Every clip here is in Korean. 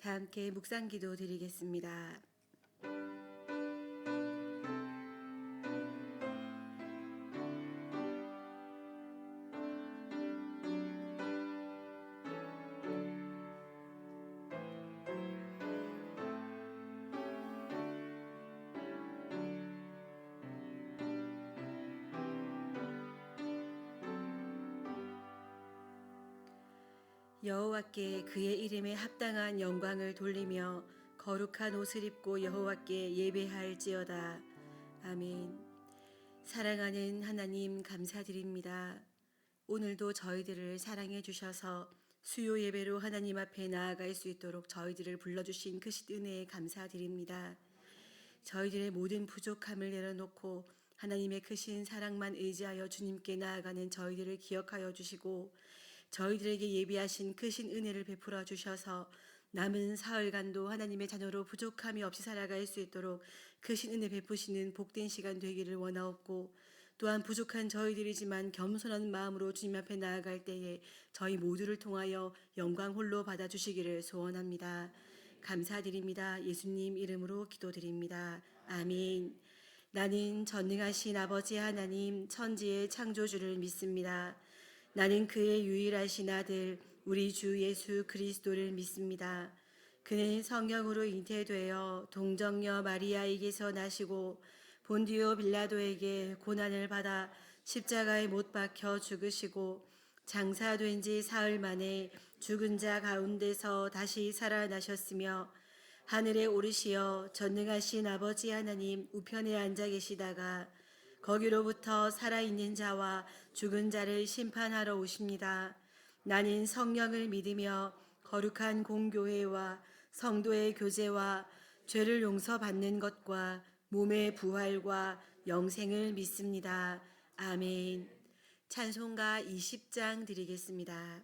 다 함께 묵상기도 드리겠습니다. 여호와께 그의 이름에 합당한 영광을 돌리며 거룩한 옷을 입고 여호와께 예배할지어다. 아멘. 사랑하는 하나님, 감사드립니다. 오늘도 저희들을 사랑해 주셔서 수요 예배로 하나님 앞에 나아갈 수 있도록 저희들을 불러주신 그 은혜에 감사드립니다. 저희들의 모든 부족함을 내려놓고 하나님의 크신 사랑만 의지하여 주님께 나아가는 저희들을 기억하여 주시고, 저희들에게 예비하신 크신 은혜를 베풀어 주셔서 남은 사흘간도 하나님의 자녀로 부족함이 없이 살아갈 수 있도록 크신 은혜 베푸시는 복된 시간 되기를 원하옵고, 또한 부족한 저희들이지만 겸손한 마음으로 주님 앞에 나아갈 때에 저희 모두를 통하여 영광 홀로 받아주시기를 소원합니다. 감사드립니다. 예수님 이름으로 기도드립니다. 아멘. 나는 전능하신 아버지 하나님, 천지의 창조주를 믿습니다. 나는 그의 유일하신 아들 우리 주 예수 그리스도를 믿습니다. 그는 성령으로 잉태되어 동정녀 마리아에게서 나시고 본디오 빌라도에게 고난을 받아 십자가에 못 박혀 죽으시고 장사된 지 사흘 만에 죽은 자 가운데서 다시 살아나셨으며 하늘에 오르시어 전능하신 아버지 하나님 우편에 앉아 계시다가 거기로부터 살아있는 자와 죽은 자를 심판하러 오십니다. 나는 성령을 믿으며 거룩한 공교회와 성도의 교제와 죄를 용서받는 것과 몸의 부활과 영생을 믿습니다. 아멘. 찬송가 20장 드리겠습니다.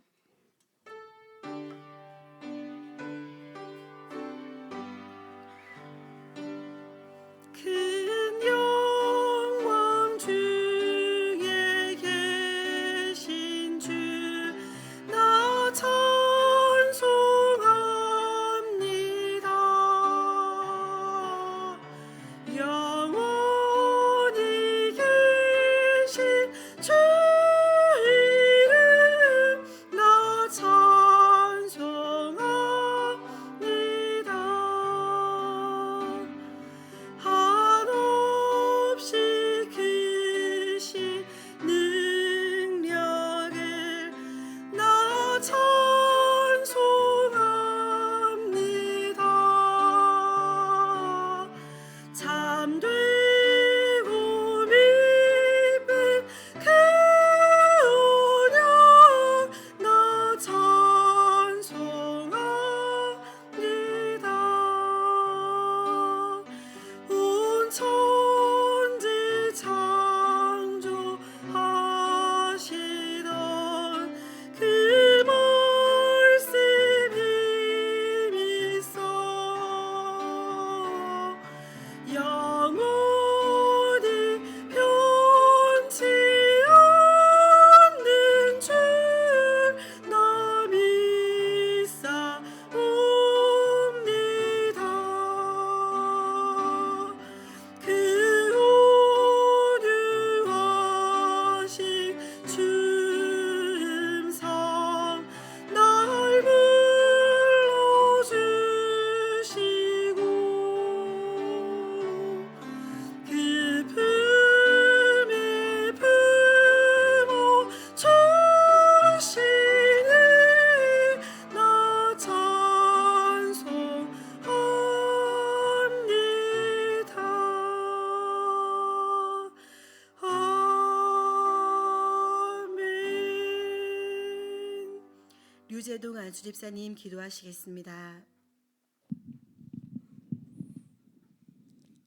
류재동 안수집사님 기도하시겠습니다.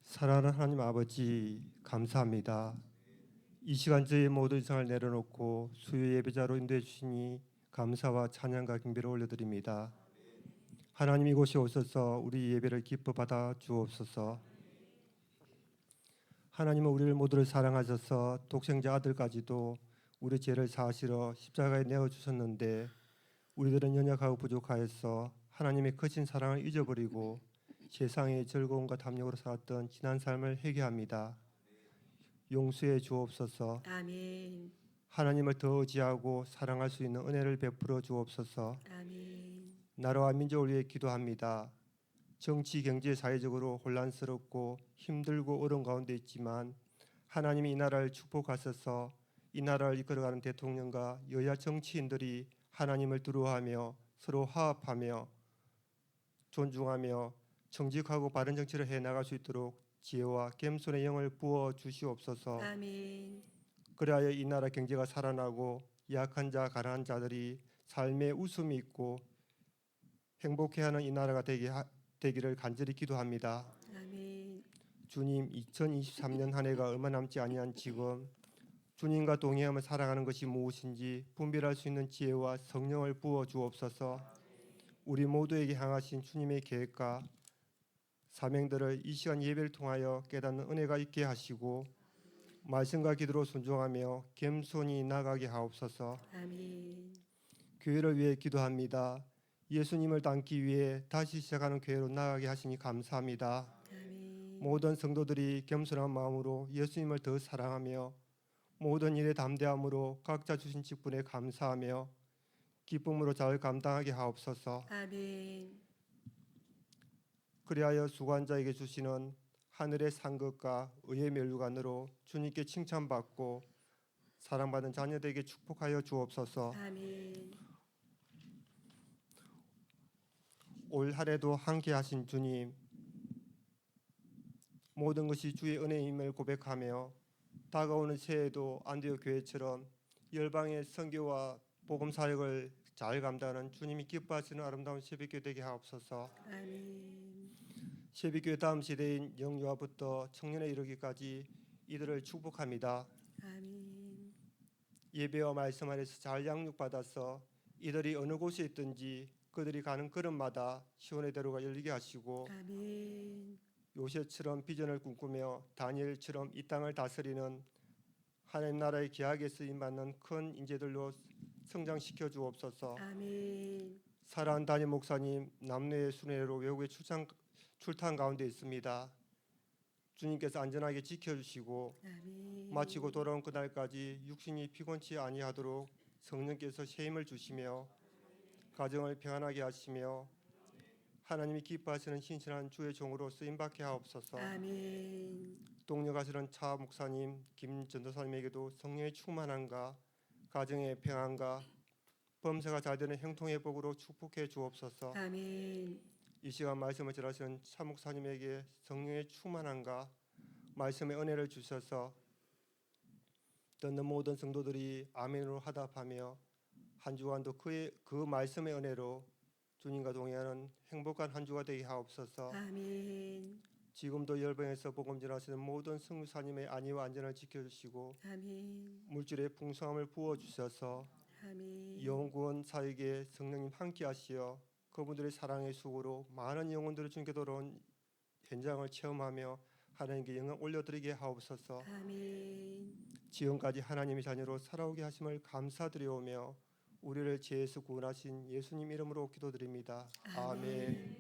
사랑하는 하나님 아버지, 감사합니다. 이 시간 저희 모든 이상을 내려놓고 수요 예배자로 인도해 주시니 감사와 찬양과 경배를 올려드립니다. 하나님 이곳에 오셔서 우리 예배를 기뻐 받아 주옵소서. 하나님은 우리를 모두를 사랑하셔서 독생자 아들까지도 우리 죄를 사하시러 십자가에 내어 주셨는데 우리들은 연약하고 부족하여서 하나님의 크신 사랑을 잊어버리고 세상의 즐거움과 탐욕으로 살았던 지난 삶을 회개합니다. 용서해 주옵소서. 아멘. 하나님을 더 의지하고 사랑할 수 있는 은혜를 베풀어 주옵소서. 아멘. 나라와 민족을 위해 기도합니다. 정치, 경제, 사회적으로 혼란스럽고 힘들고 어려운 가운데 있지만 하나님이 이 나라를 축복하셔서 이 나라를 이끌어가는 대통령과 여야 정치인들이 하나님을 두려워하며 서로 화합하며 존중하며 정직하고 바른 정치를 해나갈 수 있도록 지혜와 겸손의 영을 부어 주시옵소서. 아멘. 그리하여 이 나라 경제가 살아나고 약한 자, 가난한 자들이 삶에 웃음이 있고 행복해하는 이 나라가 되기를 간절히 기도합니다. 아멘. 주님, 2023년 한 해가 얼마 남지 아니한 지금 주님과 동행하며 살아가는 것이 무엇인지 분별할 수 있는 지혜와 성령을 부어 주옵소서. 우리 모두에게 향하신 주님의 계획과 사명들을 이 시간 예배를 통하여 깨닫는 은혜가 있게 하시고 말씀과 기도로 순종하며 겸손히 나가게 하옵소서. 아멘. 교회를 위해 기도합니다. 예수님을 닮기 위해 다시 시작하는 교회로 나가게 하시니 감사합니다. 아멘. 모든 성도들이 겸손한 마음으로 예수님을 더 사랑하며 모든 일에 담대함으로 각자 주신 직분에 감사하며 기쁨으로 잘 감당하게 하옵소서. 아멘. 그리하여 수고한 자에게 주시는 하늘의 상급과 의의 면류관으로 주님께 칭찬받고 사랑받는 자녀들에게 축복하여 주옵소서. 아멘. 올 한해도 함께하신 주님, 모든 것이 주의 은혜임을 고백하며 다가오는 새해에도 안디옥 교회처럼 열방의 선교와 복음 사역을 잘 감당하는 주님이 기뻐하시는 아름다운 새벽교회 되게 하옵소서. 아멘. 새벽교회 다음 세대인 영유아부터 청년에 이르기까지 이들을 축복합니다. 아멘. 예배와 말씀 안에서 잘 양육받아서 이들이 어느 곳에 있든지 그들이 가는 걸음마다 시온의 대로가 열리게 하시고 아멘. 요셉처럼 비전을 꿈꾸며 다니엘처럼 이 땅을 다스리는 하나님 나라의 계약에 쓰임받는 큰 인재들로 성장시켜 주옵소서. 아멘. 사랑하는 담임 목사님, 남녀의 순회로 외국에 출탄 가운데 있습니다. 주님께서 안전하게 지켜주시고 아멘. 마치고 돌아온 그날까지 육신이 피곤치 아니하도록 성령께서 새 힘을 주시며 가정을 평안하게 하시며 하나님이 기뻐하시는 신실한 주의 종으로 쓰임받게 하옵소서. 아멘. 동력하시는 차 목사님, 김 전도사님에게도 성령의 충만함과 가정의 평안과 범사가 잘 되는 형통의 복으로 축복해 주옵소서. 아멘. 이 시간 말씀을 전하시는 차 목사님에게 성령의 충만함과 말씀의 은혜를 주셔서 듣는 모든 성도들이 아멘으로 화답하며 한 주간도 그 말씀의 은혜로 주님과 동행하는 행복한 한 주가 되게 하옵소서. 아멘. 지금도 열방에서 복음 전하시는 모든 성교사님의 안위와 안전을 지켜주시고 아멘. 물질의 풍성함을 부어주셔서 아멘. 영구원 사역에 성령님 함께하시어 그분들의 사랑의 수고로 많은 영혼들을 주님께 돌아온 현장을 체험하며 하나님께 영광 올려드리게 하옵소서. 아멘. 지금까지 하나님의 자녀로 살아오게 하심을 감사드리오며 우리를 죄에서 구원하신 예수님 이름으로 기도드립니다. 아멘.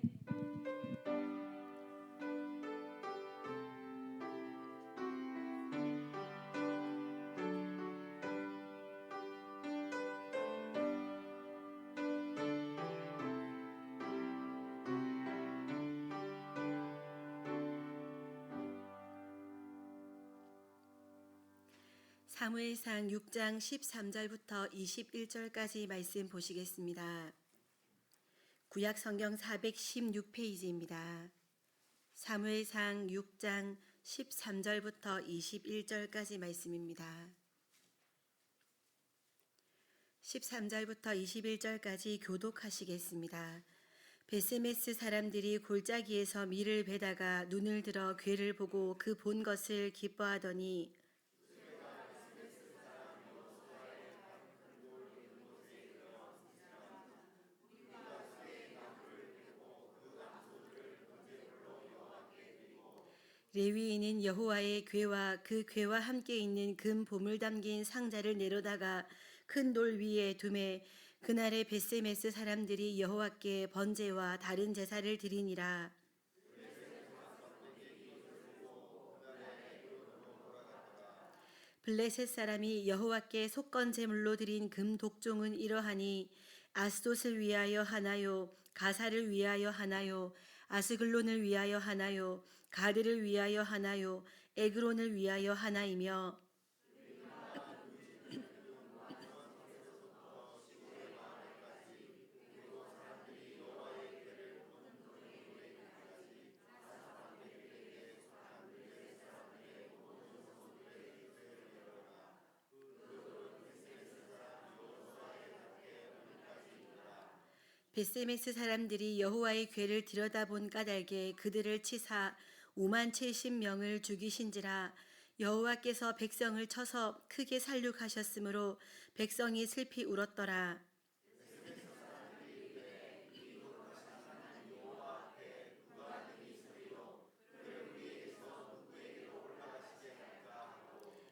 사무엘상 6장 13절부터 21절까지 말씀 보시겠습니다. 구약 성경 416페이지입니다. 사무엘상 6장 13절부터 21절까지 말씀입니다. 13절부터 21절까지 교독하시겠습니다. 베스메스 사람들이 골짜기에서 밀을 베다가 눈을 들어 괴를 보고 그 본 것을 기뻐하더니 레위인은 여호와의 궤와 그 궤와 함께 있는 금 보물 담긴 상자를 내려다가 큰 돌 위에 두매 그날에 벳세메스 사람들이 여호와께 번제와 다른 제사를 드리니라. 블레셋 사람이 여호와께 속건 제물로 드린 금 독종은 이러하니 아스돗을 위하여 하나요, 가사를 위하여 하나요, 아스글론을 위하여 하나요, 가드를 위하여 하나요, 에그론을 위하여 하나이며 벳세메스 사람들이 여호와의 궤를 들여다본 까닭에 그들을 치사 5만 70명을 죽이신지라. 여호와께서 백성을 쳐서 크게 살육하셨으므로 백성이 슬피 울었더라.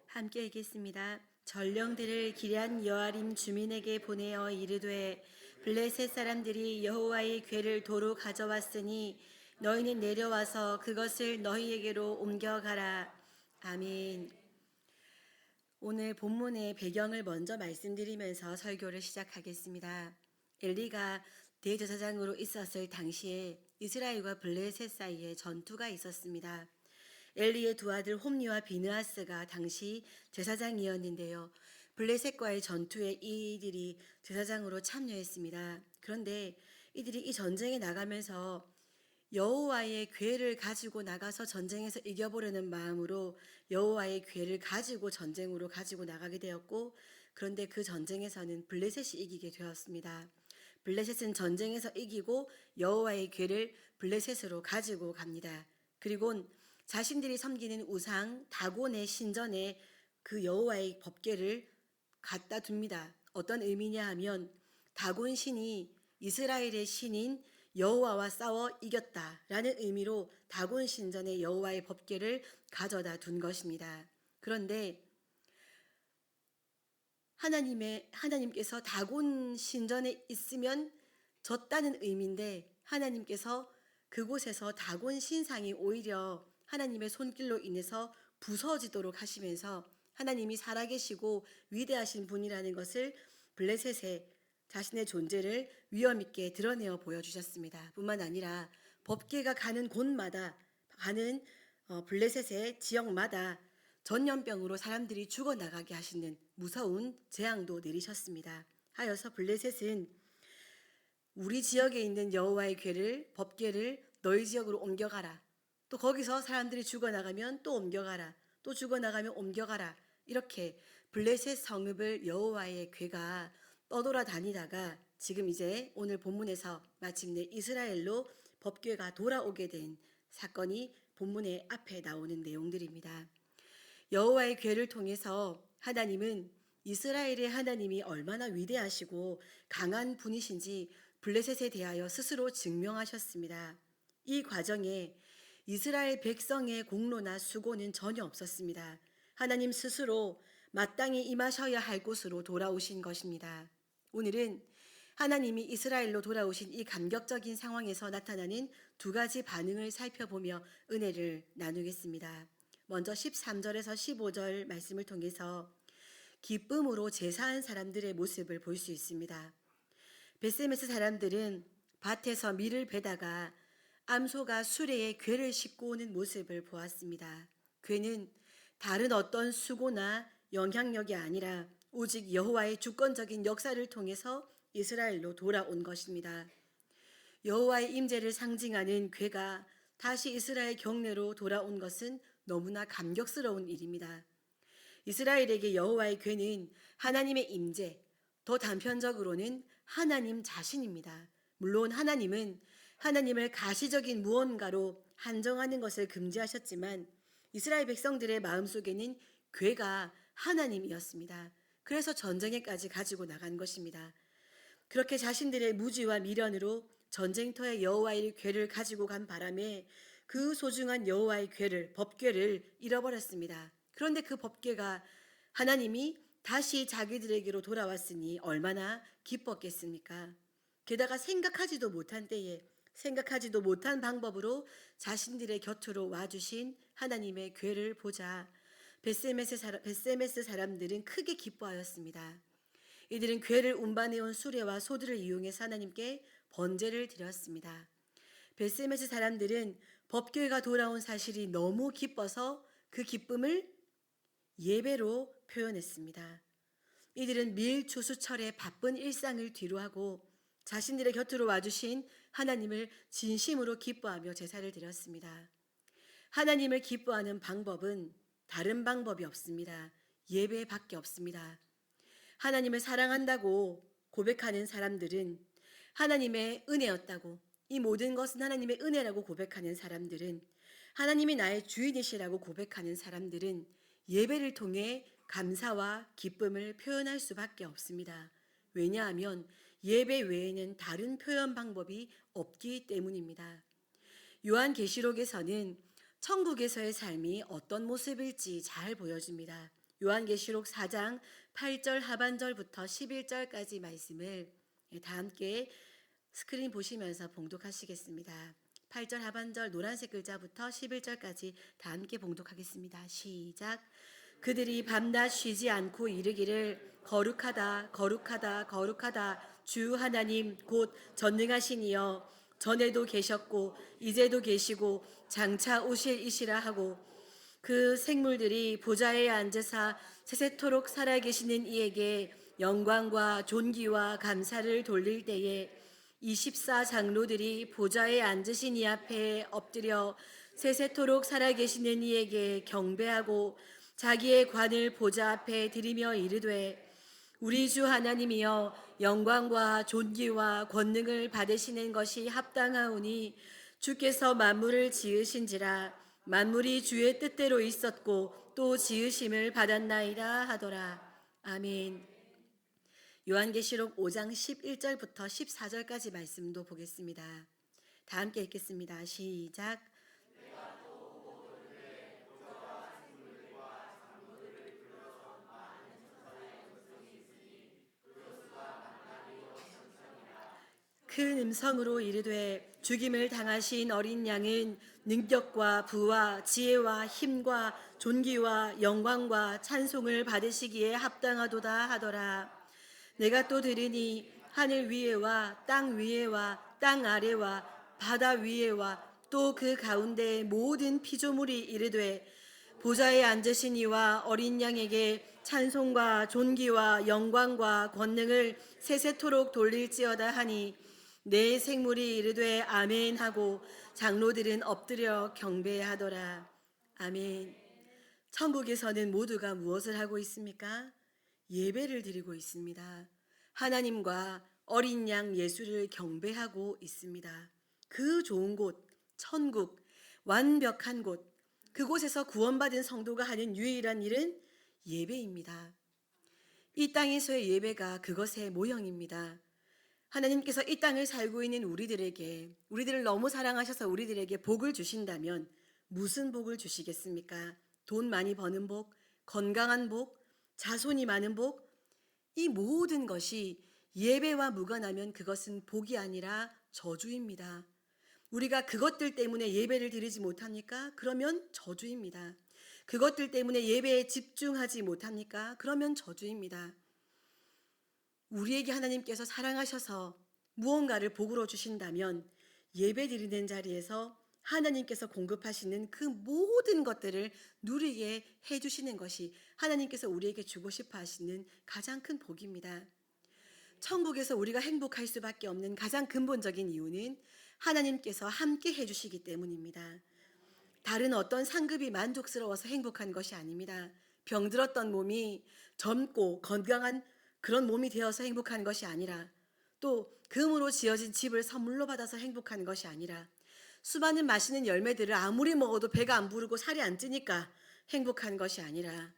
함께 읽겠습니다. 전령들을 기럇 여아림 주민에게 보내어 이르되 블레셋 사람들이 여호와의 궤를 도로 가져왔으니 너희는 내려와서 그것을 너희에게로 옮겨가라. 아멘. 오늘 본문의 배경을 먼저 말씀드리면서 설교를 시작하겠습니다. 엘리가 대제사장으로 있었을 당시에 이스라엘과 블레셋 사이에 전투가 있었습니다. 엘리의 두 아들 홈리와 비느하스가 당시 제사장이었는데요. 블레셋과의 전투에 이들이 제사장으로 참여했습니다. 그런데 이들이 이 전쟁에 나가면서 여호와의 궤를 가지고 나가서 전쟁에서 이겨보려는 마음으로 여호와의 궤를 가지고 전쟁으로 가지고 나가게 되었고, 그런데 그 전쟁에서는 블레셋이 이기게 되었습니다. 블레셋은 전쟁에서 이기고 여호와의 궤를 블레셋으로 가지고 갑니다. 그리고 자신들이 섬기는 우상 다곤의 신전에 그 여호와의 법궤를 갖다 둡니다. 어떤 의미냐 하면 다곤 신이 이스라엘의 신인 여호와와 싸워 이겼다라는 의미로 다곤 신전에 여호와의 법궤를 가져다 둔 것입니다. 그런데 하나님께서 다곤 신전에 있으면 졌다는 의미인데, 하나님께서 그곳에서 다곤 신상이 오히려 하나님의 손길로 인해서 부서지도록 하시면서 하나님이 살아계시고 위대하신 분이라는 것을 블레셋에 자신의 존재를 위엄 있게 드러내어 보여주셨습니다. 뿐만 아니라 법궤가 가는 곳마다, 가는 블레셋의 지역마다 전염병으로 사람들이 죽어나가게 하시는 무서운 재앙도 내리셨습니다. 하여서 블레셋은 우리 지역에 있는 여호와의 궤를, 법궤를 너희 지역으로 옮겨가라. 또 거기서 사람들이 죽어나가면 또 옮겨가라. 또 죽어나가면 옮겨가라. 이렇게 블레셋 성읍을 여호와의 궤가 떠돌아다니다가 지금 이제 오늘 본문에서 마침내 이스라엘로 법궤가 돌아오게 된 사건이 본문의 앞에 나오는 내용들입니다. 여호와의 궤를 통해서 하나님은 이스라엘의 하나님이 얼마나 위대하시고 강한 분이신지 블레셋에 대하여 스스로 증명하셨습니다. 이 과정에 이스라엘 백성의 공로나 수고는 전혀 없었습니다. 하나님 스스로 마땅히 임하셔야 할 곳으로 돌아오신 것입니다. 오늘은 하나님이 이스라엘로 돌아오신 이 감격적인 상황에서 나타나는 두 가지 반응을 살펴보며 은혜를 나누겠습니다. 먼저 13절에서 15절 말씀을 통해서 기쁨으로 제사한 사람들의 모습을 볼 수 있습니다. 벳세메스 사람들은 밭에서 밀을 베다가 암소가 수레에 궤를 싣고 오는 모습을 보았습니다. 궤는 다른 어떤 수고나 영향력이 아니라 오직 여호와의 주권적인 역사를 통해서 이스라엘로 돌아온 것입니다. 여호와의 임재를 상징하는 궤가 다시 이스라엘 경내로 돌아온 것은 너무나 감격스러운 일입니다. 이스라엘에게 여호와의 궤는 하나님의 임재, 더 단편적으로는 하나님 자신입니다. 물론 하나님은 하나님을 가시적인 무언가로 한정하는 것을 금지하셨지만 이스라엘 백성들의 마음속에는 궤가 하나님이었습니다. 그래서 전쟁에까지 가지고 나간 것입니다. 그렇게 자신들의 무지와 미련으로 전쟁터에 여호와의 궤를 가지고 간 바람에 그 소중한 여호와의 궤를, 법궤를 잃어버렸습니다. 그런데 그 법궤가 하나님이 다시 자기들에게로 돌아왔으니 얼마나 기뻤겠습니까? 게다가 생각하지도 못한 때에 생각하지도 못한 방법으로 자신들의 곁으로 와주신 하나님의 괴를 보자 벳세메스 사람들은 크게 기뻐하였습니다. 이들은 괴를 운반해온 수레와 소들을 이용해서 하나님께 번제를 드렸습니다. 벳세메스 사람들은 법궤가 돌아온 사실이 너무 기뻐서 그 기쁨을 예배로 표현했습니다. 이들은 밀추수철의 바쁜 일상을 뒤로하고 자신들의 곁으로 와주신 하나님을 진심으로 기뻐하며 제사를 드렸습니다. 하나님을 기뻐하는 방법은 다른 방법이 없습니다. 예배밖에 없습니다. 하나님을 사랑한다고 고백하는 사람들은, 하나님의 은혜였다고, 이 모든 것은 하나님의 은혜라고 고백하는 사람들은, 하나님이 나의 주인이시라고 고백하는 사람들은 예배를 통해 감사와 기쁨을 표현할 수밖에 없습니다. 왜냐하면 예배 외에는 다른 표현 방법이 없기 때문입니다. 요한계시록에서는 천국에서의 삶이 어떤 모습일지 잘 보여줍니다. 요한계시록 4장 8절 하반절부터 11절까지 말씀을 다 함께 스크린 보시면서 봉독하시겠습니다. 8절 하반절 노란색 글자부터 11절까지 다 함께 봉독하겠습니다. 시작. 그들이 밤낮 쉬지 않고 이르기를 거룩하다 거룩하다 거룩하다 주 하나님 곧 전능하신 이여 전에도 계셨고 이제도 계시고 장차 오실 이시라 하고, 그 생물들이 보좌에 앉으사 세세토록 살아계시는 이에게 영광과 존귀와 감사를 돌릴 때에 24장로들이 보좌에 앉으신 이 앞에 엎드려 세세토록 살아계시는 이에게 경배하고 자기의 관을 보좌 앞에 드리며 이르되, 우리 주 하나님이여 영광과 존귀와 권능을 받으시는 것이 합당하오니 주께서 만물을 지으신지라 만물이 주의 뜻대로 있었고 또 지으심을 받았나이다 하더라. 아멘. 요한계시록 5장 11절부터 14절까지 말씀도 보겠습니다. 다 함께 읽겠습니다. 시작. 큰 음성으로 이르되, 죽임을 당하신 어린 양은 능력과 부와 지혜와 힘과 존귀와 영광과 찬송을 받으시기에 합당하도다 하더라. 내가 또 들으니 하늘 위에와 땅 위에와 땅 아래와 바다 위에와 또 그 가운데 모든 피조물이 이르되, 보좌에 앉으신 이와 어린 양에게 찬송과 존귀와 영광과 권능을 세세토록 돌릴지어다 하니, 내 생물이 이르되 아멘 하고 장로들은 엎드려 경배하더라. 아멘. 천국에서는 모두가 무엇을 하고 있습니까? 예배를 드리고 있습니다. 하나님과 어린 양 예수를 경배하고 있습니다. 그 좋은 곳, 천국, 완벽한 곳, 그곳에서 구원받은 성도가 하는 유일한 일은 예배입니다. 이 땅에서의 예배가 그것의 모형입니다. 하나님께서 이 땅을 살고 있는 우리들을 너무 사랑하셔서 우리들에게 복을 주신다면 무슨 복을 주시겠습니까? 돈 많이 버는 복, 건강한 복, 자손이 많은 복, 이 모든 것이 예배와 무관하면 그것은 복이 아니라 저주입니다. 우리가 그것들 때문에 예배를 드리지 못합니까? 그러면 저주입니다. 그것들 때문에 예배에 집중하지 못합니까? 그러면 저주입니다. 우리에게 하나님께서 사랑하셔서 무언가를 복으로 주신다면 예배 드리는 자리에서 하나님께서 공급하시는 그 모든 것들을 누리게 해주시는 것이 하나님께서 우리에게 주고 싶어 하시는 가장 큰 복입니다. 천국에서 우리가 행복할 수밖에 없는 가장 근본적인 이유는 하나님께서 함께 해주시기 때문입니다. 다른 어떤 상급이 만족스러워서 행복한 것이 아닙니다. 병들었던 몸이 젊고 건강한 그런 몸이 되어서 행복한 것이 아니라, 또 금으로 지어진 집을 선물로 받아서 행복한 것이 아니라, 수많은 맛있는 열매들을 아무리 먹어도 배가 안 부르고 살이 안 찌니까 행복한 것이 아니라,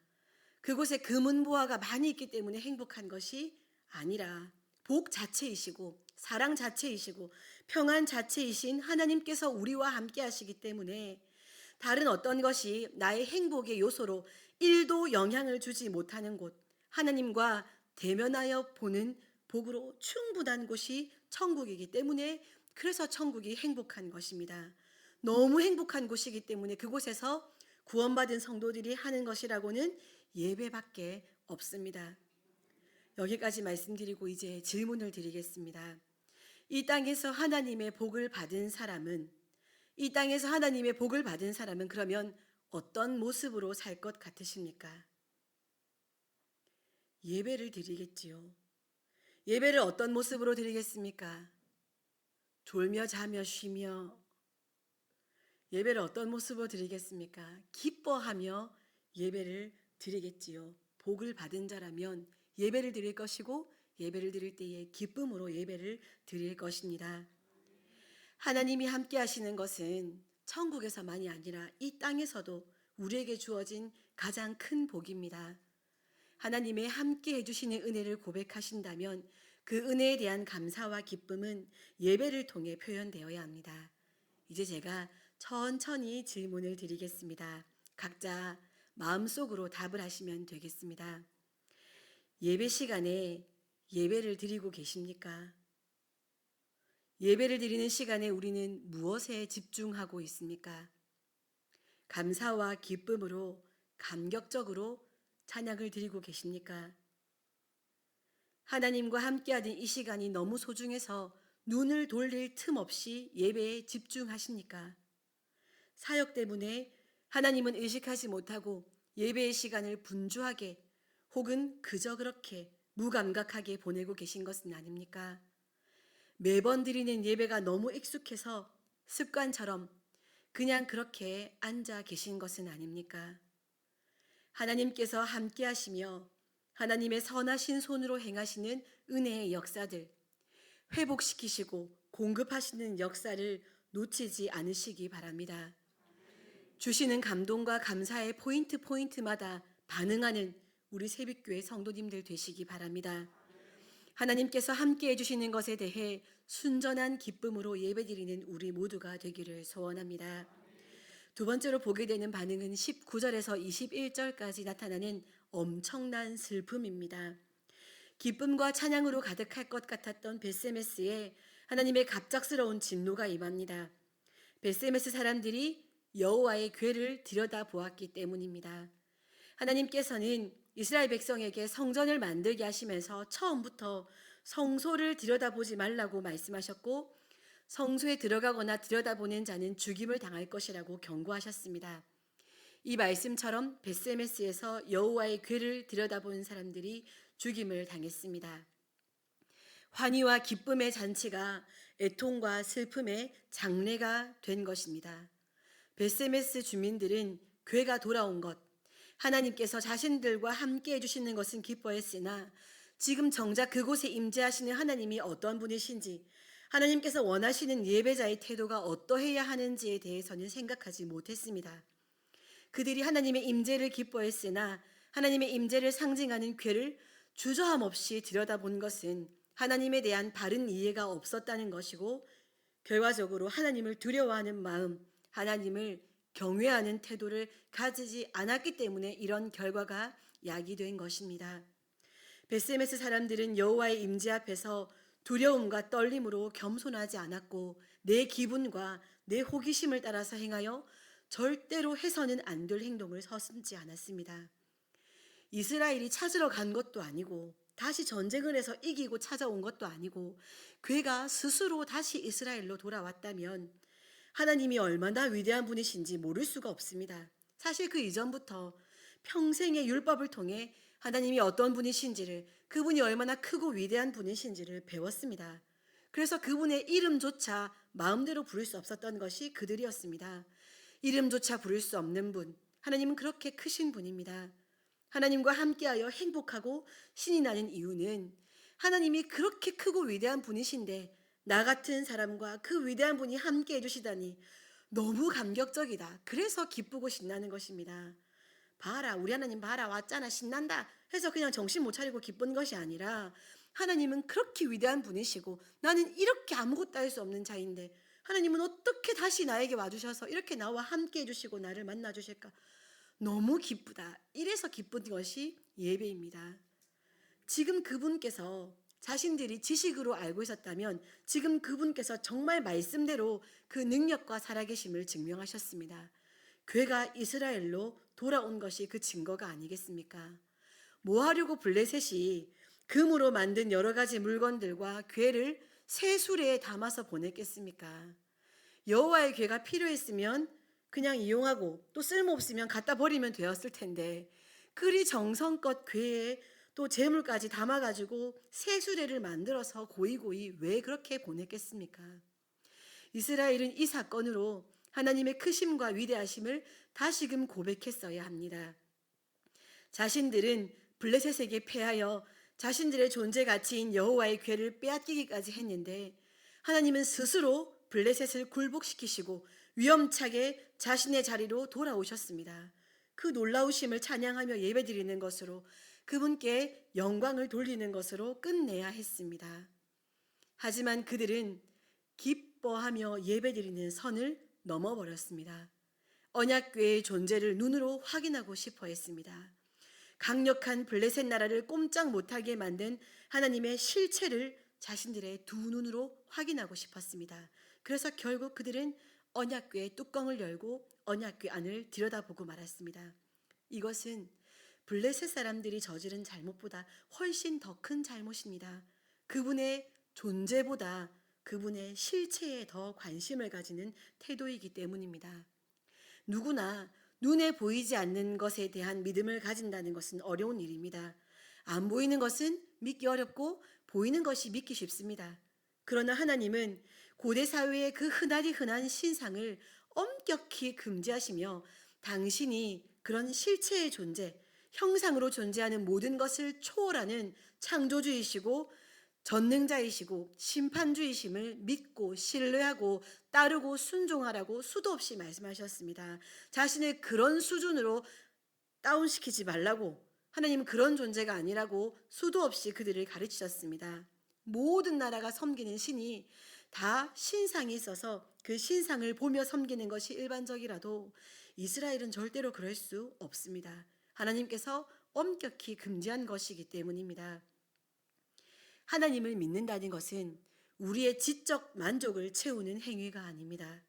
그곳에 금은보화가 많이 있기 때문에 행복한 것이 아니라, 복 자체이시고 사랑 자체이시고 평안 자체이신 하나님께서 우리와 함께 하시기 때문에 다른 어떤 것이 나의 행복의 요소로 1도 영향을 주지 못하는 곳, 하나님과 대면하여 보는 복으로 충분한 곳이 천국이기 때문에 그래서 천국이 행복한 것입니다. 너무 행복한 곳이기 때문에 그곳에서 구원받은 성도들이 하는 것이라고는 예배밖에 없습니다. 여기까지 말씀드리고 이제 질문을 드리겠습니다. 이 땅에서 하나님의 복을 받은 사람은 그러면 어떤 모습으로 살 것 같으십니까? 예배를 드리겠지요. 예배를 어떤 모습으로 드리겠습니까? 졸며 자며 쉬며. 예배를 어떤 모습으로 드리겠습니까? 기뻐하며 예배를 드리겠지요. 복을 받은 자라면 예배를 드릴 것이고 예배를 드릴 때에 기쁨으로 예배를 드릴 것입니다. 하나님이 함께 하시는 것은 천국에서만이 아니라 이 땅에서도 우리에게 주어진 가장 큰 복입니다. 하나님의 함께 해주시는 은혜를 고백하신다면 그 은혜에 대한 감사와 기쁨은 예배를 통해 표현되어야 합니다. 이제 제가 천천히 질문을 드리겠습니다. 각자 마음속으로 답을 하시면 되겠습니다. 예배 시간에 예배를 드리고 계십니까? 예배를 드리는 시간에 우리는 무엇에 집중하고 있습니까? 감사와 기쁨으로 감격적으로 찬양을 드리고 계십니까? 하나님과 함께하는 이 시간이 너무 소중해서 눈을 돌릴 틈 없이 예배에 집중하십니까? 사역 때문에 하나님은 의식하지 못하고 예배의 시간을 분주하게 혹은 그저 그렇게 무감각하게 보내고 계신 것은 아닙니까? 매번 드리는 예배가 너무 익숙해서 습관처럼 그냥 그렇게 앉아 계신 것은 아닙니까? 하나님께서 함께 하시며 하나님의 선하신 손으로 행하시는 은혜의 역사들, 회복시키시고 공급하시는 역사를 놓치지 않으시기 바랍니다. 주시는 감동과 감사의 포인트마다 반응하는 우리 새벽교회 성도님들 되시기 바랍니다. 하나님께서 함께 해주시는 것에 대해 순전한 기쁨으로 예배드리는 우리 모두가 되기를 소원합니다. 두 번째로 보게 되는 반응은 19절에서 21절까지 나타나는 엄청난 슬픔입니다. 기쁨과 찬양으로 가득할 것 같았던 벳세메스에 하나님의 갑작스러운 진노가 임합니다. 벳세메스 사람들이 여호와의 궤를 들여다보았기 때문입니다. 하나님께서는 이스라엘 백성에게 성전을 만들게 하시면서 처음부터 성소를 들여다보지 말라고 말씀하셨고 성소에 들어가거나 들여다보는 자는 죽임을 당할 것이라고 경고하셨습니다. 이 말씀처럼 벳세메스에서 여호와의 궤를 들여다보는 사람들이 죽임을 당했습니다. 환희와 기쁨의 잔치가 애통과 슬픔의 장례가 된 것입니다. 벳세메스 주민들은 궤가 돌아온 것, 하나님께서 자신들과 함께 해주시는 것은 기뻐했으나 지금 정작 그곳에 임재하시는 하나님이 어떤 분이신지, 하나님께서 원하시는 예배자의 태도가 어떠해야 하는지에 대해서는 생각하지 못했습니다. 그들이 하나님의 임재를 기뻐했으나 하나님의 임재를 상징하는 궤를 주저함 없이 들여다본 것은 하나님에 대한 바른 이해가 없었다는 것이고 결과적으로 하나님을 두려워하는 마음, 하나님을 경외하는 태도를 가지지 않았기 때문에 이런 결과가 야기된 것입니다. 벳세메스 사람들은 여호와의 임재 앞에서 두려움과 떨림으로 겸손하지 않았고 내 기분과 내 호기심을 따라서 행하여 절대로 해서는 안 될 행동을 서슴지 않았습니다. 이스라엘이 찾으러 간 것도 아니고 다시 전쟁을 해서 이기고 찾아온 것도 아니고 궤가 스스로 다시 이스라엘로 돌아왔다면 하나님이 얼마나 위대한 분이신지 모를 수가 없습니다. 사실 그 이전부터 평생의 율법을 통해 하나님이 어떤 분이신지를, 그분이 얼마나 크고 위대한 분이신지를 배웠습니다. 그래서 그분의 이름조차 마음대로 부를 수 없었던 것이 그들이었습니다. 이름조차 부를 수 없는 분, 하나님은 그렇게 크신 분입니다. 하나님과 함께하여 행복하고 신이 나는 이유는 하나님이 그렇게 크고 위대한 분이신데 나 같은 사람과 그 위대한 분이 함께 해주시다니 너무 감격적이다. 그래서 기쁘고 신나는 것입니다. 봐라, 우리 하나님 봐라, 왔잖아, 신난다 해서 그냥 정신 못 차리고 기쁜 것이 아니라 하나님은 그렇게 위대한 분이시고 나는 이렇게 아무것도 할 수 없는 자인데 하나님은 어떻게 다시 나에게 와주셔서 이렇게 나와 함께 해주시고 나를 만나주실까? 너무 기쁘다. 이래서 기쁜 것이 예배입니다. 지금 그분께서 자신들이 지식으로 알고 있었다면 지금 그분께서 정말 말씀대로 그 능력과 살아계심을 증명하셨습니다. 괴가 이스라엘로 돌아온 것이 그 증거가 아니겠습니까? 뭐 하려고 블레셋이 금으로 만든 여러 가지 물건들과 괴를 새 수레에 담아서 보냈겠습니까? 여호와의 괴가 필요했으면 그냥 이용하고 또 쓸모없으면 갖다 버리면 되었을 텐데 그리 정성껏 괴에 또 재물까지 담아가지고 새 수레를 만들어서 고이고이 왜 그렇게 보냈겠습니까? 이스라엘은 이 사건으로 하나님의 크심과 위대하심을 다시금 고백했어야 합니다. 자신들은 블레셋에게 패하여 자신들의 존재 가치인 여호와의 괴를 빼앗기기까지 했는데 하나님은 스스로 블레셋을 굴복시키시고 위험차게 자신의 자리로 돌아오셨습니다. 그 놀라우심을 찬양하며 예배드리는 것으로 그분께 영광을 돌리는 것으로 끝내야 했습니다. 하지만 그들은 기뻐하며 예배드리는 선을 넘어버렸습니다. 언약궤의 존재를 눈으로 확인하고 싶어 했습니다. 강력한 블레셋 나라를 꼼짝 못하게 만든 하나님의 실체를 자신들의 두 눈으로 확인하고 싶었습니다. 그래서 결국 그들은 언약궤의 뚜껑을 열고 언약궤 안을 들여다보고 말았습니다. 이것은 블레셋 사람들이 저지른 잘못보다 훨씬 더 큰 잘못입니다. 그분의 존재보다 그분의 실체에 더 관심을 가지는 태도이기 때문입니다. 누구나 눈에 보이지 않는 것에 대한 믿음을 가진다는 것은 어려운 일입니다. 안 보이는 것은 믿기 어렵고 보이는 것이 믿기 쉽습니다. 그러나 하나님은 고대 사회의 그 흔하디 흔한 신상을 엄격히 금지하시며 당신이 그런 실체의 존재, 형상으로 존재하는 모든 것을 초월하는 창조주이시고 전능자이시고 심판주이심을 믿고 신뢰하고 따르고 순종하라고 수도 없이 말씀하셨습니다. 자신을 그런 수준으로 다운시키지 말라고, 하나님은 그런 존재가 아니라고 수도 없이 그들을 가르치셨습니다. 모든 나라가 섬기는 신이 다 신상이 있어서 그 신상을 보며 섬기는 것이 일반적이라도 이스라엘은 절대로 그럴 수 없습니다. 하나님께서 엄격히 금지한 것이기 때문입니다. 하나님을 믿는다는 것은 우리의 지적 만족을 채우는 행위가 아닙니다.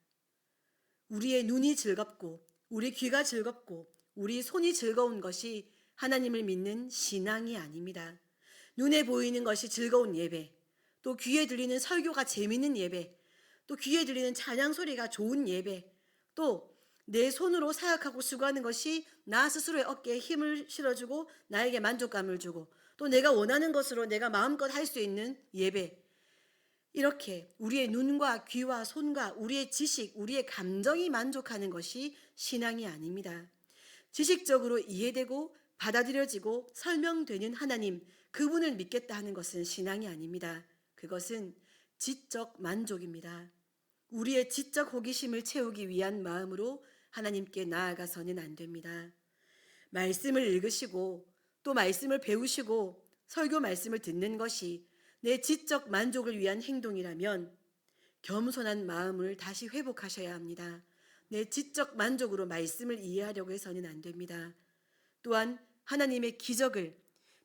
우리의 눈이 즐겁고 우리 귀가 즐겁고 우리 손이 즐거운 것이 하나님을 믿는 신앙이 아닙니다. 눈에 보이는 것이 즐거운 예배, 또 귀에 들리는 설교가 재미있는 예배, 또 귀에 들리는 찬양 소리가 좋은 예배, 또 내 손으로 사역하고 수고하는 것이 나 스스로의 어깨에 힘을 실어주고 나에게 만족감을 주고 또 내가 원하는 것으로 내가 마음껏 할 수 있는 예배, 이렇게 우리의 눈과 귀와 손과 우리의 지식, 우리의 감정이 만족하는 것이 신앙이 아닙니다. 지식적으로 이해되고 받아들여지고 설명되는 하나님, 그분을 믿겠다 하는 것은 신앙이 아닙니다. 그것은 지적 만족입니다. 우리의 지적 호기심을 채우기 위한 마음으로 하나님께 나아가서는 안 됩니다. 말씀을 읽으시고 또 말씀을 배우시고 설교 말씀을 듣는 것이 내 지적 만족을 위한 행동이라면 겸손한 마음을 다시 회복하셔야 합니다. 내 지적 만족으로 말씀을 이해하려고 해서는 안 됩니다. 또한 하나님의 기적을,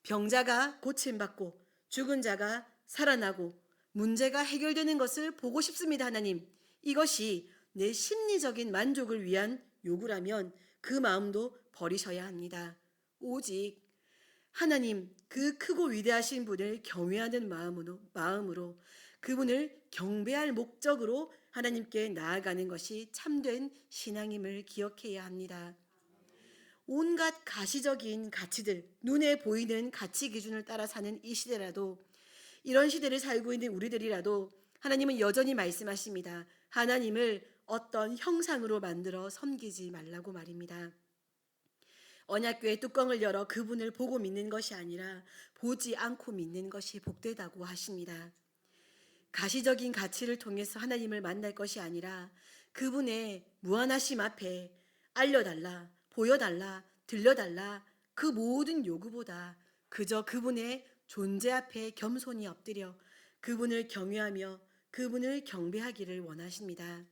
병자가 고침받고 죽은 자가 살아나고 문제가 해결되는 것을 보고 싶습니다. 하나님, 이것이 내 심리적인 만족을 위한 요구라면 그 마음도 버리셔야 합니다. 오직 하나님, 그 크고 위대하신 분을 경외하는 마음으로 그분을 경배할 목적으로 하나님께 나아가는 것이 참된 신앙임을 기억해야 합니다. 온갖 가시적인 가치들, 눈에 보이는 가치 기준을 따라 사는 이 시대라도, 이런 시대를 살고 있는 우리들이라도 하나님은 여전히 말씀하십니다. 하나님을 어떤 형상으로 만들어 섬기지 말라고 말입니다. 언약궤의 뚜껑을 열어 그분을 보고 믿는 것이 아니라 보지 않고 믿는 것이 복되다고 하십니다. 가시적인 가치를 통해서 하나님을 만날 것이 아니라 그분의 무한하심 앞에 알려달라, 보여달라, 들려달라, 그 모든 요구보다 그저 그분의 존재 앞에 겸손히 엎드려 그분을 경외하며 그분을 경배하기를 원하십니다.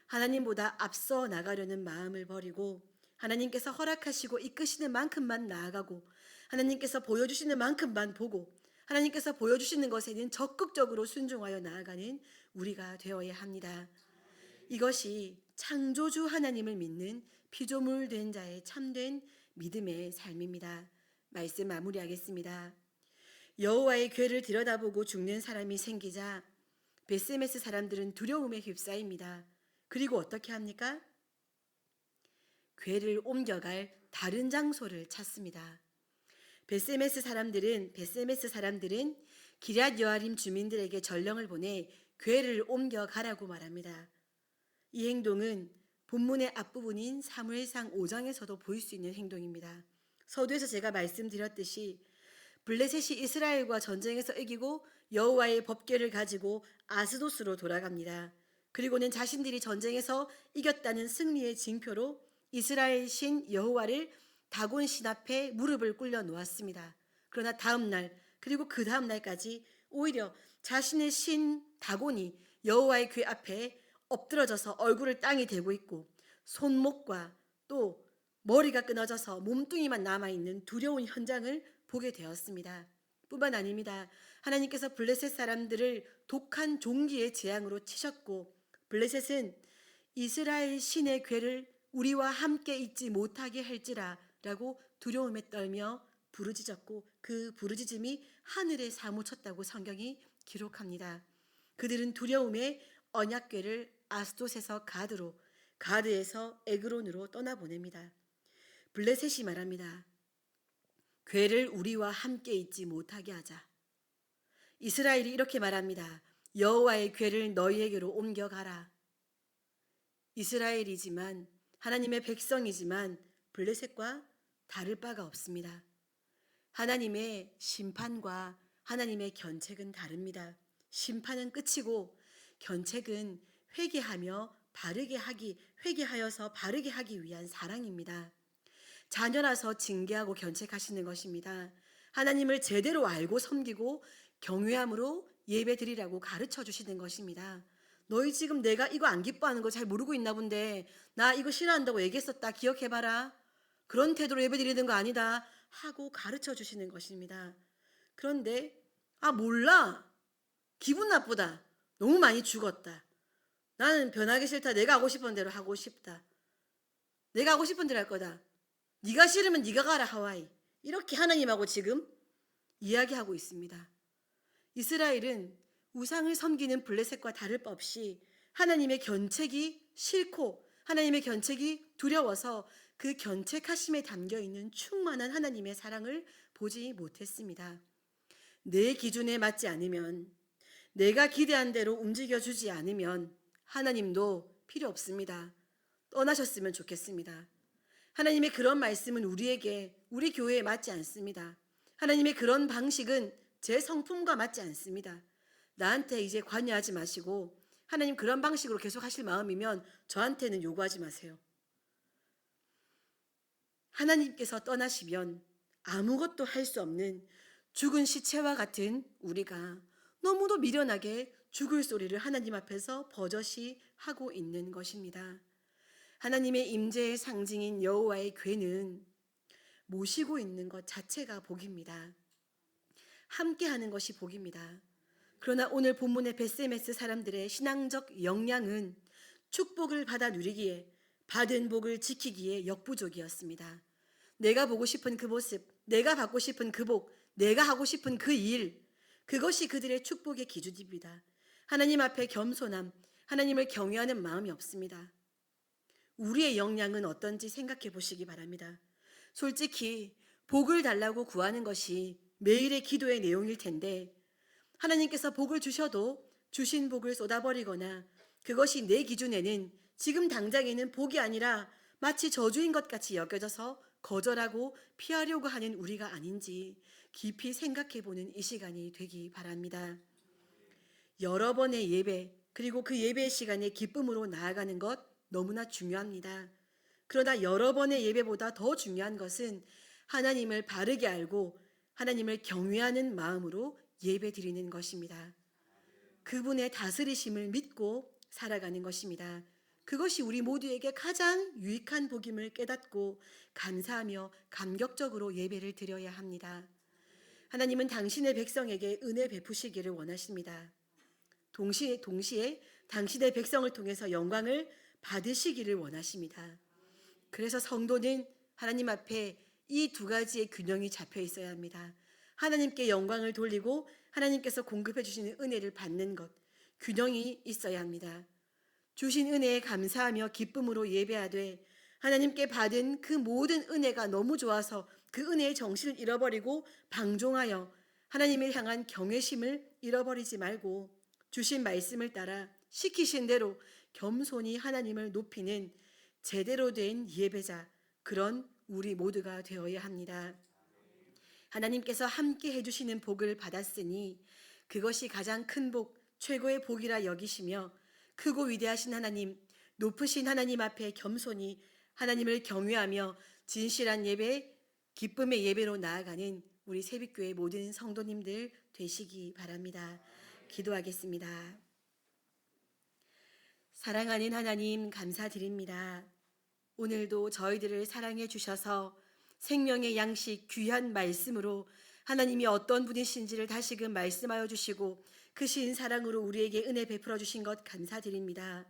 하나님보다 앞서 나가려는 마음을 버리고 하나님께서 허락하시고 이끄시는 만큼만 나아가고 하나님께서 보여주시는 만큼만 보고 하나님께서 보여주시는 것에는 적극적으로 순종하여 나아가는 우리가 되어야 합니다. 이것이 창조주 하나님을 믿는 피조물 된 자의 참된 믿음의 삶입니다. 말씀 마무리하겠습니다. 여호와의 궤를 들여다보고 죽는 사람이 생기자 베세메스 사람들은 두려움에 휩싸입니다. 그리고 어떻게 합니까? 궤를 옮겨갈 다른 장소를 찾습니다. 베세메스 사람들은 기럇 여아림 주민들에게 전령을 보내 궤를 옮겨가라고 말합니다. 이 행동은 본문의 앞부분인 사무엘상 5장에서도 보일 수 있는 행동입니다. 서두에서 제가 말씀드렸듯이 블레셋이 이스라엘과 전쟁에서 이기고 여호와의 법궤를 가지고 아스도스로 돌아갑니다. 그리고는 자신들이 전쟁에서 이겼다는 승리의 징표로 이스라엘 신 여호와를 다곤 신 앞에 무릎을 꿇려 놓았습니다. 그러나 다음 날 그리고 그 다음 날까지 오히려 자신의 신 다곤이 여호와의 궤 앞에 엎드러져서 얼굴을 땅에 대고 있고 손목과 또 머리가 끊어져서 몸뚱이만 남아있는 두려운 현장을 보게 되었습니다. 뿐만 아닙니다. 하나님께서 블레셋 사람들을 독한 종기의 재앙으로 치셨고 블레셋은 이스라엘 신의 궤를 우리와 함께 있지 못하게 할지라 라고 두려움에 떨며 부르짖었고 그 부르짖음이 하늘에 사무쳤다고 성경이 기록합니다. 그들은 두려움에 언약궤를 아스돗에서 가드로, 가드에서 에그론으로 떠나보냅니다. 블레셋이 말합니다. 궤를 우리와 함께 있지 못하게 하자. 이스라엘이 이렇게 말합니다. 여호와의 궤를 너희에게로 옮겨가라. 이스라엘이지만 하나님의 백성이지만 블레셋과 다를 바가 없습니다. 하나님의 심판과 하나님의 견책은 다릅니다. 심판은 끝이고 견책은 회개하여서 바르게 하기 위한 사랑입니다. 자녀라서 징계하고 견책하시는 것입니다. 하나님을 제대로 알고 섬기고 경외함으로 예배드리라고 가르쳐 주시는 것입니다. 너희 지금 내가 이거 안 기뻐하는 거 잘 모르고 있나 본데 나 이거 싫어한다고 얘기했었다 기억해봐라. 그런 태도로 예배드리는 거 아니다 하고 가르쳐 주시는 것입니다. 그런데 몰라. 기분 나쁘다. 너무 많이 죽었다. 나는 변하기 싫다. 내가 하고 싶은 대로 하고 싶다. 내가 하고 싶은 대로 할 거다. 네가 싫으면 네가 가라 하와이. 이렇게 하나님하고 지금 이야기하고 있습니다. 이스라엘은 우상을 섬기는 블레셋과 다를 바 없이 하나님의 견책이 싫고 하나님의 견책이 두려워서 그 견책하심에 담겨있는 충만한 하나님의 사랑을 보지 못했습니다. 내 기준에 맞지 않으면 내가 기대한 대로 움직여주지 않으면 하나님도 필요 없습니다. 떠나셨으면 좋겠습니다. 하나님의 그런 말씀은 우리 교회에 맞지 않습니다. 하나님의 그런 방식은 제 성품과 맞지 않습니다. 나한테 이제 관여하지 마시고 하나님 그런 방식으로 계속 하실 마음이면 저한테는 요구하지 마세요. 하나님께서 떠나시면 아무것도 할 수 없는 죽은 시체와 같은 우리가 너무도 미련하게 죽을 소리를 하나님 앞에서 버젓이 하고 있는 것입니다. 하나님의 임재의 상징인 여호와의 궤는 모시고 있는 것 자체가 복입니다. 함께하는 것이 복입니다. 그러나 오늘 본문의 베세메스 사람들의 신앙적 역량은 축복을 받아 누리기에 받은 복을 지키기에 역부족이었습니다. 내가 보고 싶은 그 모습, 내가 받고 싶은 그 복, 내가 하고 싶은 그 일, 그것이 그들의 축복의 기준입니다. 하나님 앞에 겸손함, 하나님을 경외하는 마음이 없습니다. 우리의 역량은 어떤지 생각해 보시기 바랍니다. 솔직히 복을 달라고 구하는 것이 매일의 기도의 내용일 텐데 하나님께서 복을 주셔도 주신 복을 쏟아버리거나 그것이 내 기준에는 지금 당장에는 복이 아니라 마치 저주인 것 같이 여겨져서 거절하고 피하려고 하는 우리가 아닌지 깊이 생각해보는 이 시간이 되기 바랍니다. 여러 번의 예배 그리고 그 예배의 시간에 기쁨으로 나아가는 것 너무나 중요합니다. 그러나 여러 번의 예배보다 더 중요한 것은 하나님을 바르게 알고 하나님을 경외하는 마음으로 예배 드리는 것입니다. 그분의 다스리심을 믿고 살아가는 것입니다. 그것이 우리 모두에게 가장 유익한 복임을 깨닫고 감사하며 감격적으로 예배를 드려야 합니다. 하나님은 당신의 백성에게 은혜 베푸시기를 원하십니다. 동시에 당신의 백성을 통해서 영광을 받으시기를 원하십니다. 그래서 성도는 하나님 앞에 이 두 가지의 균형이 잡혀 있어야 합니다. 하나님께 영광을 돌리고 하나님께서 공급해 주시는 은혜를 받는 것, 균형이 있어야 합니다. 주신 은혜에 감사하며 기쁨으로 예배하되 하나님께 받은 그 모든 은혜가 너무 좋아서 그 은혜의 정신을 잃어버리고 방종하여 하나님을 향한 경외심을 잃어버리지 말고 주신 말씀을 따라 시키신 대로 겸손히 하나님을 높이는 제대로 된 예배자, 그런 우리 모두가 되어야 합니다. 하나님께서 함께 해주시는 복을 받았으니 그것이 가장 큰 복, 최고의 복이라 여기시며 크고 위대하신 하나님, 높으신 하나님 앞에 겸손히 하나님을 경외하며 진실한 예배, 기쁨의 예배로 나아가는 우리 새빛교회 모든 성도님들 되시기 바랍니다. 기도하겠습니다. 사랑하는 하나님, 감사드립니다. 오늘도 저희들을 사랑해 주셔서 생명의 양식 귀한 말씀으로 하나님이 어떤 분이신지를 다시금 말씀하여 주시고 크신 사랑으로 우리에게 은혜 베풀어 주신 것 감사드립니다.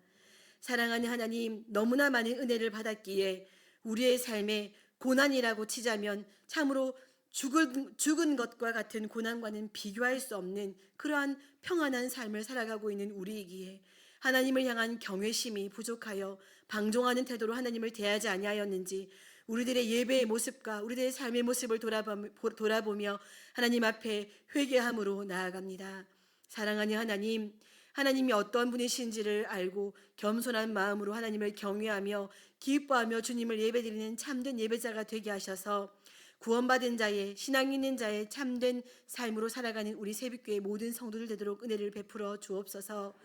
사랑하는 하나님, 너무나 많은 은혜를 받았기에 우리의 삶에 고난이라고 치자면 참으로 죽은 것과 같은 고난과는 비교할 수 없는 그러한 평안한 삶을 살아가고 있는 우리이기에 하나님을 향한 경외심이 부족하여 방종하는 태도로 하나님을 대하지 아니하였는지 우리들의 예배의 모습과 우리들의 삶의 모습을 돌아보며 하나님 앞에 회개함으로 나아갑니다. 사랑하는 하나님, 하나님이 어떤 분이신지를 알고 겸손한 마음으로 하나님을 경외하며 기뻐하며 주님을 예배드리는 참된 예배자가 되게 하셔서 구원받은 자의, 신앙 있는 자의 참된 삶으로 살아가는 우리 새빛교회 모든 성도들 되도록 은혜를 베풀어 주옵소서.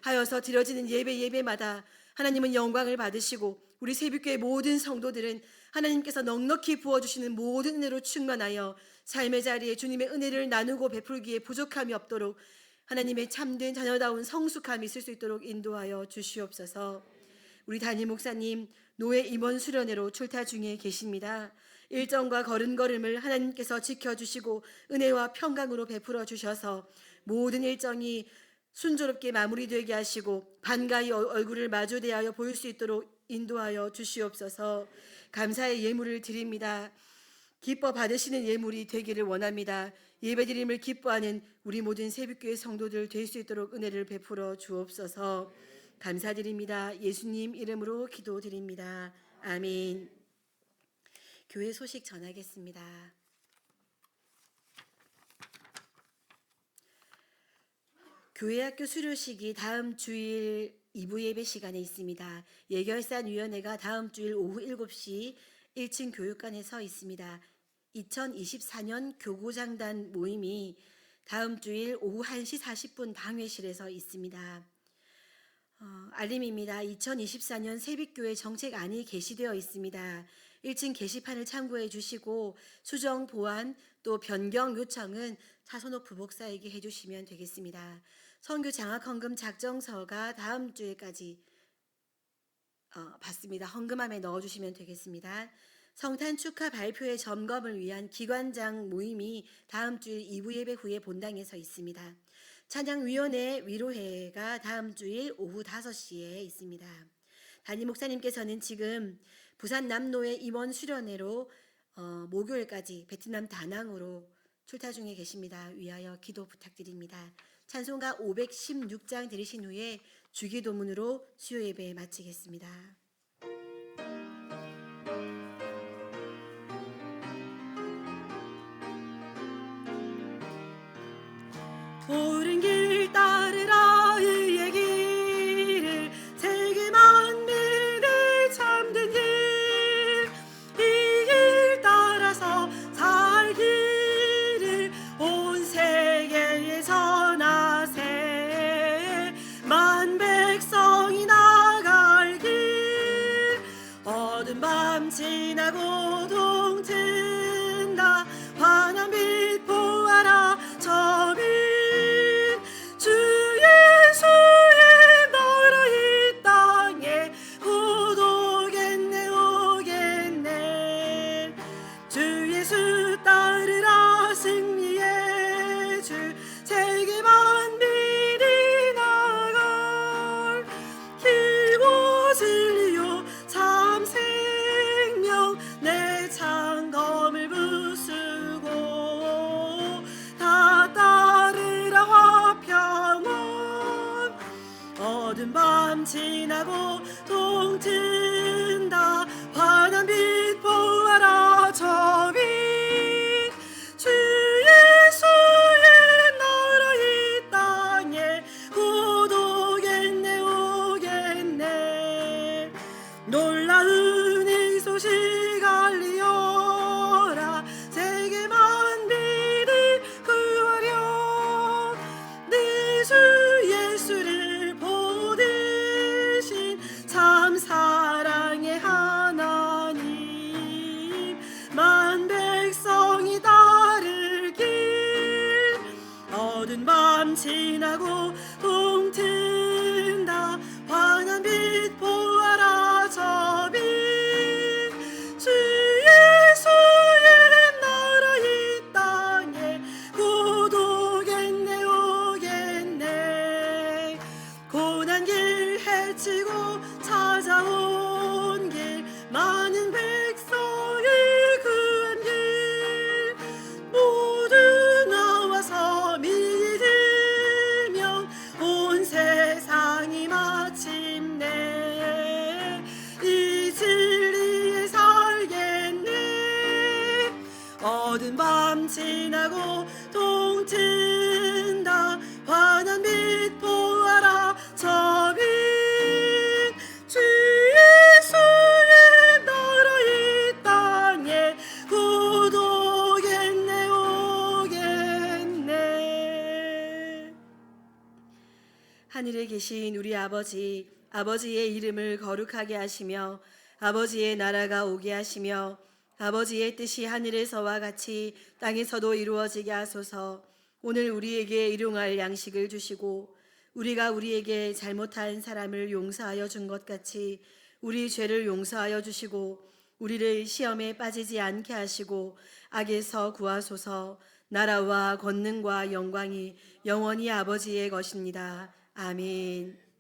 하여서 드려지는 예배마다 하나님은 영광을 받으시고 우리 새빛교회 모든 성도들은 하나님께서 넉넉히 부어주시는 모든 은혜로 충만하여 삶의 자리에 주님의 은혜를 나누고 베풀기에 부족함이 없도록 하나님의 참된 자녀다운 성숙함이 있을 수 있도록 인도하여 주시옵소서. 우리 담임 목사님 노예 임원 수련회로 출타 중에 계십니다. 일정과 걸음걸음을 하나님께서 지켜주시고 은혜와 평강으로 베풀어 주셔서 모든 일정이 순조롭게 마무리되게 하시고 반가이 얼굴을 마주대하여 보일 수 있도록 인도하여 주시옵소서. 감사의 예물을 드립니다. 기뻐 받으시는 예물이 되기를 원합니다. 예배드림을 기뻐하는 우리 모든 새빛교회 성도들 될 수 있도록 은혜를 베풀어 주옵소서. 감사드립니다. 예수님 이름으로 기도드립니다. 아멘. 교회 소식 전하겠습니다. 교회학교 수료식이 다음 주일 2부 예배 시간에 있습니다. 예결산위원회가 다음 주일 오후 7시 1층 교육관에서 있습니다. 2024년 교구장단 모임이 다음 주일 오후 1시 40분 당회실에서 있습니다. 알림입니다. 2024년 새빛교회 정책안이 게시되어 있습니다. 1층 게시판을 참고해 주시고 수정, 보완, 또 변경 요청은 차선옥 부목사에게 해주시면 되겠습니다. 선교 장학헌금 작정서가 다음 주에까지 받습니다. 헌금함에 넣어주시면 되겠습니다. 성탄 축하 발표회 점검을 위한 기관장 모임이 다음 주일 2부 예배 후에 본당에서 있습니다. 찬양위원회 위로회가 다음 주일 오후 5시에 있습니다. 담임 목사님께서는 지금 부산 남로의 임원 수련회로 목요일까지 베트남 다낭으로 출타 중에 계십니다. 위하여 기도 부탁드립니다. 찬송가 516장 들으신 후에 주기도문으로 수요 예배 마치겠습니다. 옳은 길 따르라 의의 길을 세계 만민의 참된 길 이 길 따라서 살기를 온 세계에 전하세 만 백성이 나갈 길 지나고 동튼다 환한 빛 보아라 저 빛 주 예수의 나라 이 땅에 곧 오겠네 오겠네 놀라운 이 소식 알리어라 세계 만민을 구하려 내 주 예수를 보내신 참 사랑의 하나님 만 백성이 따를 길 어두운 밤 지나고 동튼다 환한 빛 보아라 저 빛 주 예수의 나라 이 땅에 곧 오겠네 오겠네 고난 길 헤치고 찾아온 길 많은 백성이 구한 길 모두 나와서 믿으면 온 세상이 마침내 이 진리에 살겠네 어두운 밤 지나고 동튼다 환한 빛 보아라 저 빛 주 예수의 나라 이 땅에 곧 오겠네 오겠네 하늘에 계신 우리 아버지 아버지의 이름을 거룩하게 하시며 아버지의 나라가 오게 하시며 아버지의 뜻이 하늘에서와 같이 땅에서도 이루어지게 하소서 오늘 우리에게 일용할 양식을 주시고 우리가 우리에게 잘못한 사람을 용서하여 준 것 같이 우리 죄를 용서하여 주시고 우리를 시험에 빠지지 않게 하시고 악에서 구하소서 나라와 권능과 영광이 영원히 아버지의 것입니다. 아멘.